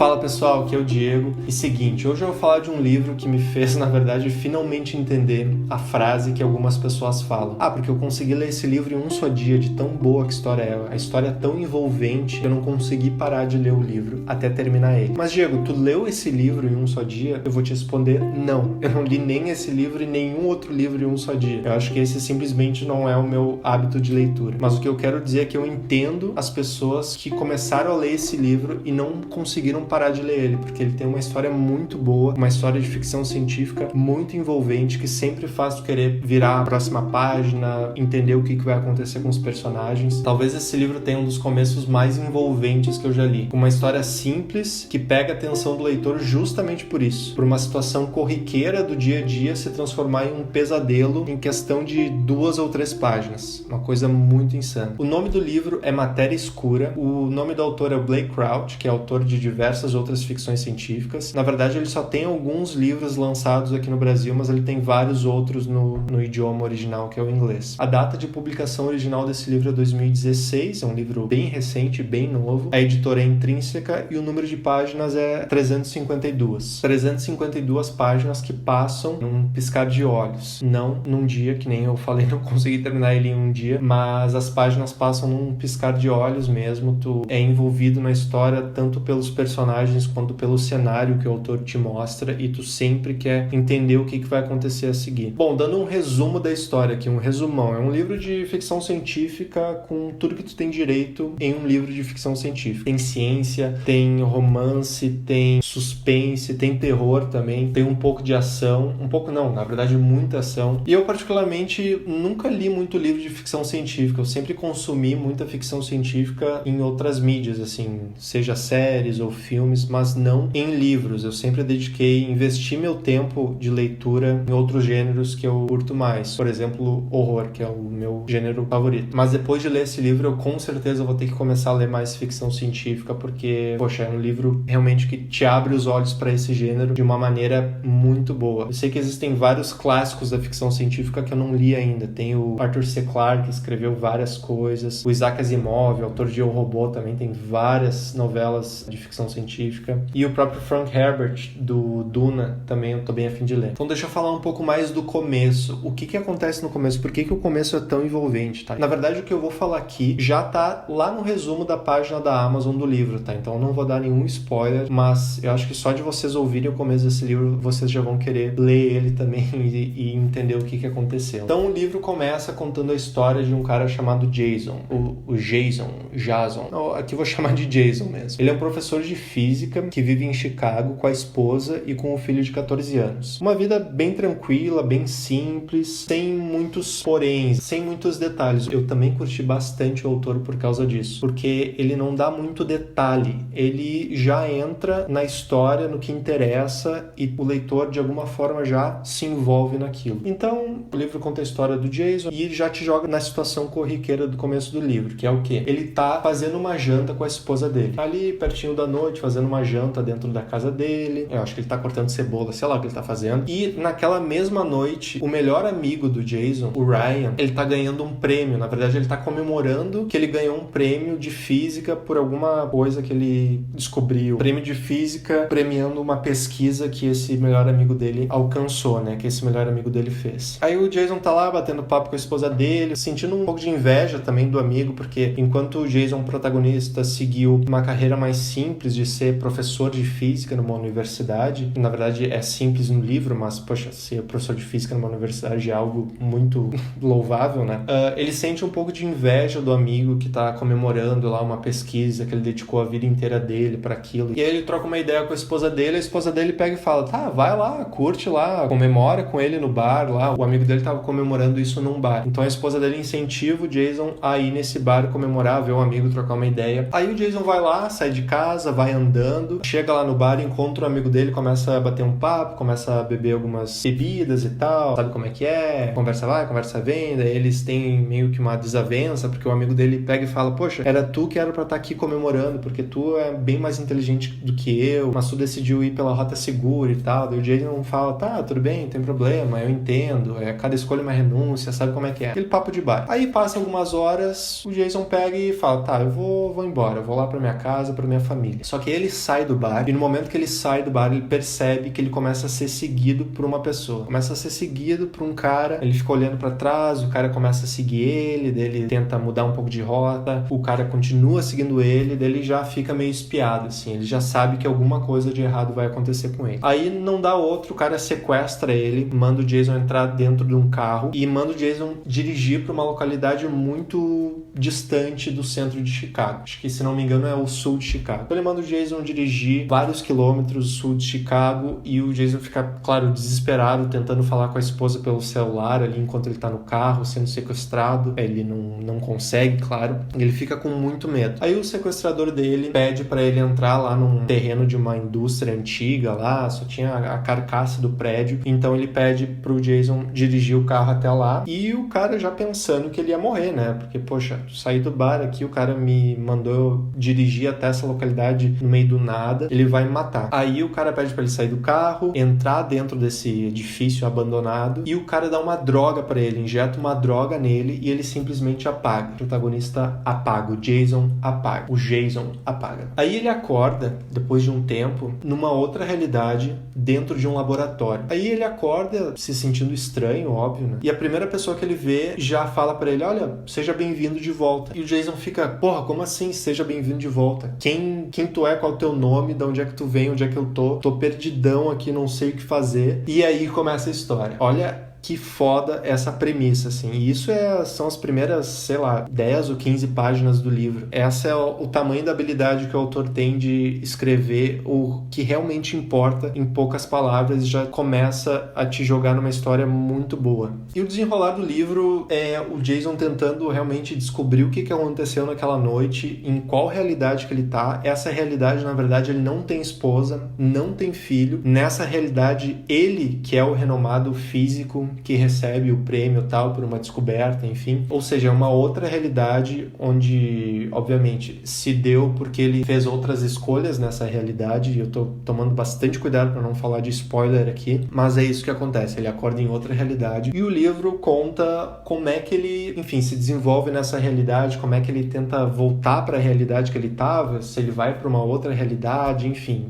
Fala pessoal, aqui é o Diego. E seguinte, hoje eu vou falar de um livro que me fez, na verdade, finalmente entender a frase que algumas pessoas falam. Porque eu consegui ler esse livro em um só dia, de tão boa que a história é. A história é tão envolvente que eu não consegui parar de ler o livro até terminar ele. Mas Diego, tu leu esse livro em um só dia? Eu vou te responder, não. Eu não li nem esse livro e nenhum outro livro em um só dia. Eu acho que esse simplesmente não é o meu hábito de leitura. Mas o que eu quero dizer é que eu entendo as pessoas que começaram a ler esse livro e não conseguiram parar de ler ele, porque ele tem uma história muito boa, uma história de ficção científica muito envolvente, que sempre faz tu querer virar a próxima página, entender o que vai acontecer com os personagens. Talvez esse livro tenha um dos começos mais envolventes que eu já li. Uma história simples, que pega a atenção do leitor justamente por isso. Por uma situação corriqueira do dia a dia se transformar em um pesadelo em questão de 2 ou 3 páginas. Uma coisa muito insana. O nome do livro é Matéria Escura. O nome do autor é o Blake Crouch, que é autor de diversas outras ficções científicas. Na verdade, ele só tem alguns livros lançados aqui no Brasil, mas ele tem vários outros no idioma original, que é o inglês. A data de publicação original desse livro é 2016, é um livro bem recente, bem novo. A editora é Intrínseca e o número de páginas é 352. 352 páginas que passam num piscar de olhos. Não num dia, que nem eu falei, não consegui terminar ele em um dia, mas as páginas passam num piscar de olhos mesmo. Tu é envolvido na história tanto pelos personagens quanto pelo cenário que o autor te mostra e tu sempre quer entender o que vai acontecer a seguir. Bom, dando um resumo da história aqui, um resumão. É um livro de ficção científica com tudo que tu tem direito em um livro de ficção científica. Tem ciência, tem romance, tem suspense, tem terror também, tem um pouco de ação, um pouco não, na verdade muita ação. E eu particularmente nunca li muito livro de ficção científica, eu sempre consumi muita ficção científica em outras mídias, assim, seja séries ou filmes, mas não em livros. Eu sempre investi meu tempo de leitura em outros gêneros que eu curto mais. Por exemplo, horror, que é o meu gênero favorito. Mas depois de ler esse livro, eu com certeza vou ter que começar a ler mais ficção científica, porque, poxa, é um livro realmente que te abre os olhos para esse gênero de uma maneira muito boa. Eu sei que existem vários clássicos da ficção científica que eu não li ainda. Tem o Arthur C. Clarke, que escreveu várias coisas. O Isaac Asimov, autor de Eu, Robô, também tem várias novelas de ficção científica. E o próprio Frank Herbert, do Duna, também eu tô bem a fim de ler. Então deixa eu falar um pouco mais do começo. O que acontece no começo? Por que o começo é tão envolvente, tá? Na verdade, o que eu vou falar aqui já tá lá no resumo da página da Amazon do livro, tá? Então eu não vou dar nenhum spoiler, mas eu acho que só de vocês ouvirem o começo desse livro, vocês já vão querer ler ele também e entender o que aconteceu. Então o livro começa contando a história de um cara chamado Jason. O Jason. Não, aqui eu vou chamar de Jason mesmo. Ele é um professor de física que vive em Chicago com a esposa e com o filho de 14 anos. Uma vida bem tranquila, bem simples, sem muitos poréns, sem muitos detalhes. Eu também curti bastante o autor por causa disso, porque ele não dá muito detalhe, ele já entra na história, no que interessa, e o leitor de alguma forma já se envolve naquilo. Então, o livro conta a história do Jason e já te joga na situação corriqueira do começo do livro, que é o quê? Ele tá fazendo uma janta com a esposa dele. Ali, pertinho da noite, fazendo uma janta dentro da casa dele. Eu acho que ele tá cortando cebola, sei lá o que ele tá fazendo. E naquela mesma noite, o melhor amigo do Jason, o Ryan, ele tá ganhando um prêmio. Na verdade, ele tá comemorando que ele ganhou um prêmio de física por alguma coisa que ele descobriu. Prêmio de física premiando uma pesquisa que esse melhor amigo dele alcançou, né? Que esse melhor amigo dele fez. Aí o Jason tá lá batendo papo com a esposa dele, sentindo um pouco de inveja também do amigo, porque enquanto o Jason, protagonista, seguiu uma carreira mais simples de ser professor de física numa universidade, na verdade é simples no livro, mas, poxa, ser professor de física numa universidade é algo muito louvável, né? Ele sente um pouco de inveja do amigo que tá comemorando lá uma pesquisa que ele dedicou a vida inteira dele para aquilo. E aí ele troca uma ideia com a esposa dele pega e fala, tá, vai lá, curte lá, comemora com ele no bar lá. O amigo dele tava comemorando isso num bar. Então a esposa dele incentiva o Jason a ir nesse bar comemorar, ver um amigo, trocar uma ideia. Aí o Jason vai lá, sai de casa, vai andando, chega lá no bar, encontra o amigo dele, começa a bater um papo, começa a beber algumas bebidas e tal, sabe como é que é? Conversa vai, conversa vem, daí eles têm meio que uma desavença, porque o amigo dele pega e fala, poxa, era tu que era pra estar aqui comemorando, porque tu é bem mais inteligente do que eu, mas tu decidiu ir pela rota segura e tal. Daí o Jason fala, tá, tudo bem, não tem problema, eu entendo, cada escolha é uma renúncia, sabe como é que é? Aquele papo de bar. Aí passa algumas horas, o Jason pega e fala, tá, eu vou embora, eu vou lá pra minha casa, pra minha família. Só que ele sai do bar, e no momento que ele sai do bar, ele percebe que ele começa a ser seguido por uma pessoa. Começa a ser seguido por um cara, ele fica olhando pra trás, o cara começa a seguir ele, daí ele tenta mudar um pouco de rota, o cara continua seguindo ele, daí ele já fica meio espiado, assim, ele já sabe que alguma coisa de errado vai acontecer com ele. Aí não dá outro, o cara sequestra ele, manda o Jason entrar dentro de um carro e manda o Jason dirigir pra uma localidade muito distante do centro de Chicago. Acho que, se não me engano, é o sul de Chicago. Então ele manda o Jason dirigir vários quilômetros sul de Chicago e o Jason fica, claro, desesperado, tentando falar com a esposa pelo celular ali enquanto ele tá no carro, sendo sequestrado. Ele não consegue, claro. Ele fica com muito medo. Aí o sequestrador dele pede pra ele entrar lá num terreno de uma indústria antiga lá, só tinha a carcaça do prédio. Então ele pede pro Jason dirigir o carro até lá e o cara já pensando que ele ia morrer, né? Porque, poxa, saí do bar aqui, o cara me mandou dirigir até essa localidade no meio do nada, ele vai me matar. Aí o cara pede pra ele sair do carro, entrar dentro desse edifício abandonado e o cara dá uma droga pra ele, injeta uma droga nele e ele simplesmente apaga. O protagonista apaga, o Jason apaga. O Jason apaga. Aí ele acorda, depois de um tempo, numa outra realidade, dentro de um laboratório. Aí ele acorda se sentindo estranho, óbvio, né? E a primeira pessoa que ele vê já fala pra ele, olha, seja bem-vindo de volta. E o Jason fica, porra, como assim? Seja bem-vindo de volta. Quem tu é? Qual é o teu nome? De onde é que tu vem? Onde é que eu tô? Tô perdidão aqui, não sei o que fazer. E aí começa a história. Olha que foda essa premissa, assim. E isso são as primeiras, sei lá, 10 ou 15 páginas do livro. Essa é o tamanho da habilidade que o autor tem de escrever o que realmente importa em poucas palavras e já começa a te jogar numa história muito boa. E o desenrolar do livro é o Jason tentando realmente descobrir o que aconteceu naquela noite, em qual realidade que ele tá. Essa realidade, na verdade, ele não tem esposa, não tem filho. Nessa realidade, ele, que é o renomado físico, que recebe o prêmio tal por uma descoberta, enfim. Ou seja, é uma outra realidade onde, obviamente, se deu porque ele fez outras escolhas nessa realidade, e eu tô tomando bastante cuidado para não falar de spoiler aqui, mas é isso que acontece, ele acorda em outra realidade e o livro conta como é que ele, enfim, se desenvolve nessa realidade, como é que ele tenta voltar para a realidade que ele estava, se ele vai para uma outra realidade, enfim.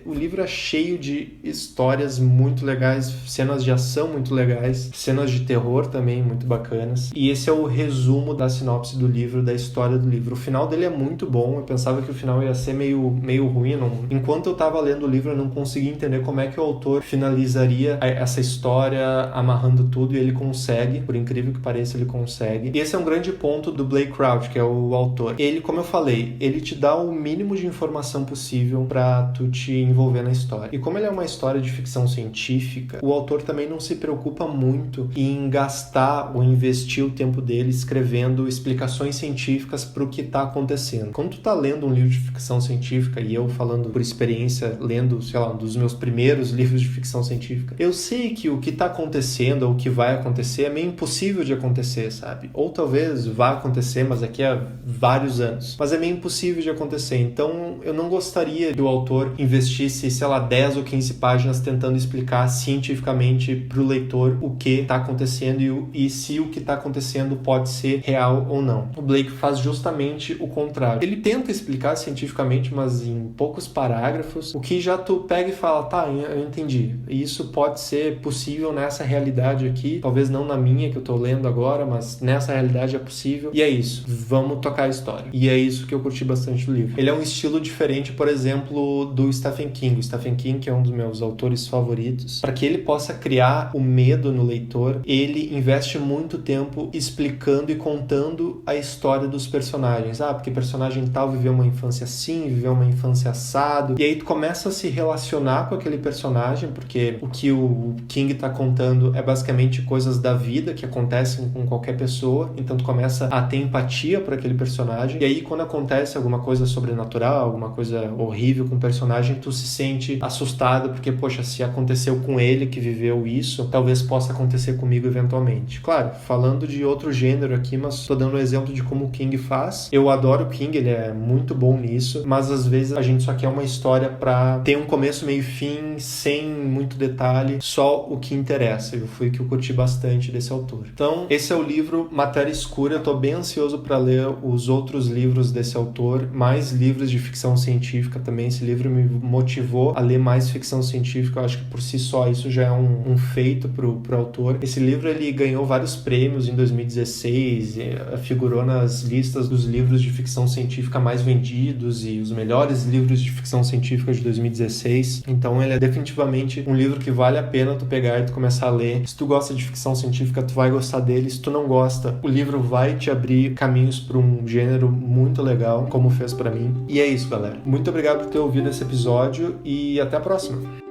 O livro é cheio de histórias muito legais, cenas de ação muito legais, cenas de terror também muito bacanas. E esse é o resumo da sinopse do livro, da história do livro. O final dele é muito bom, eu pensava que o final ia ser meio ruim. Enquanto eu estava lendo o livro, eu não conseguia entender como é que o autor finalizaria essa história amarrando tudo, e ele consegue, por incrível que pareça, ele consegue. E esse é um grande ponto do Blake Crouch, que é o autor. Ele, como eu falei, ele te dá o mínimo de informação possível para tu te envolver na história. E como ele é uma história de ficção científica, o autor também não se preocupa muito em gastar ou investir o tempo dele escrevendo explicações científicas para o que está acontecendo. Quando tu tá lendo um livro de ficção científica, e eu falando por experiência, lendo, sei lá, um dos meus primeiros livros de ficção científica, eu sei que o que está acontecendo ou o que vai acontecer é meio impossível de acontecer, sabe? Ou talvez vá acontecer, mas daqui a vários anos. Mas é meio impossível de acontecer. Então, eu não gostaria que o autor investisse, sei lá, 10 ou 15 páginas tentando explicar cientificamente para o leitor o que está acontecendo e se o que está acontecendo pode ser real ou não. O Blake faz justamente o contrário. Ele tenta explicar cientificamente, mas em poucos parágrafos, o que já tu pega e fala, tá, eu entendi. Isso pode ser possível nessa realidade aqui, talvez não na minha que eu tô lendo agora, mas nessa realidade é possível. E é isso, vamos tocar a história. E é isso que eu curti bastante do livro. Ele é um estilo diferente, por exemplo, do Stephen King. O Stephen King, que é um dos meus autores favoritos, para que ele possa criar o medo no leitor, ele investe muito tempo explicando e contando a história dos personagens. Porque personagem tal viveu uma infância assim, viveu uma infância assado, e aí tu começa a se relacionar com aquele personagem, porque o que o King tá contando é basicamente coisas da vida que acontecem com qualquer pessoa, então tu começa a ter empatia por aquele personagem, e aí quando acontece alguma coisa sobrenatural, alguma coisa horrível com o personagem, tu tu se sente assustado porque, poxa, se aconteceu com ele que viveu isso, talvez possa acontecer comigo eventualmente. Claro, falando de outro gênero aqui, mas tô dando um exemplo de como o King faz. Eu adoro o King, ele é muito bom nisso, mas às vezes a gente só quer uma história pra ter um começo, meio e fim, sem muito detalhe, só o que interessa. E foi o que eu curti bastante desse autor. Então, esse é o livro Matéria Escura. Eu tô bem ansioso para ler os outros livros desse autor, mais livros de ficção científica também. Esse livro me motivou a ler mais ficção científica. Eu acho que por si só isso já é um feito pro autor. Esse livro ele ganhou vários prêmios em 2016, figurou nas listas dos livros de ficção científica mais vendidos e os melhores livros de ficção científica de 2016. Então ele é definitivamente um livro que vale a pena tu pegar e tu começar a ler. Se tu gosta de ficção científica, tu vai gostar dele. Se tu não gosta, o livro vai te abrir caminhos para um gênero muito legal, como fez para mim. E é isso, galera. Muito obrigado por ter ouvido esse episódio e até a próxima.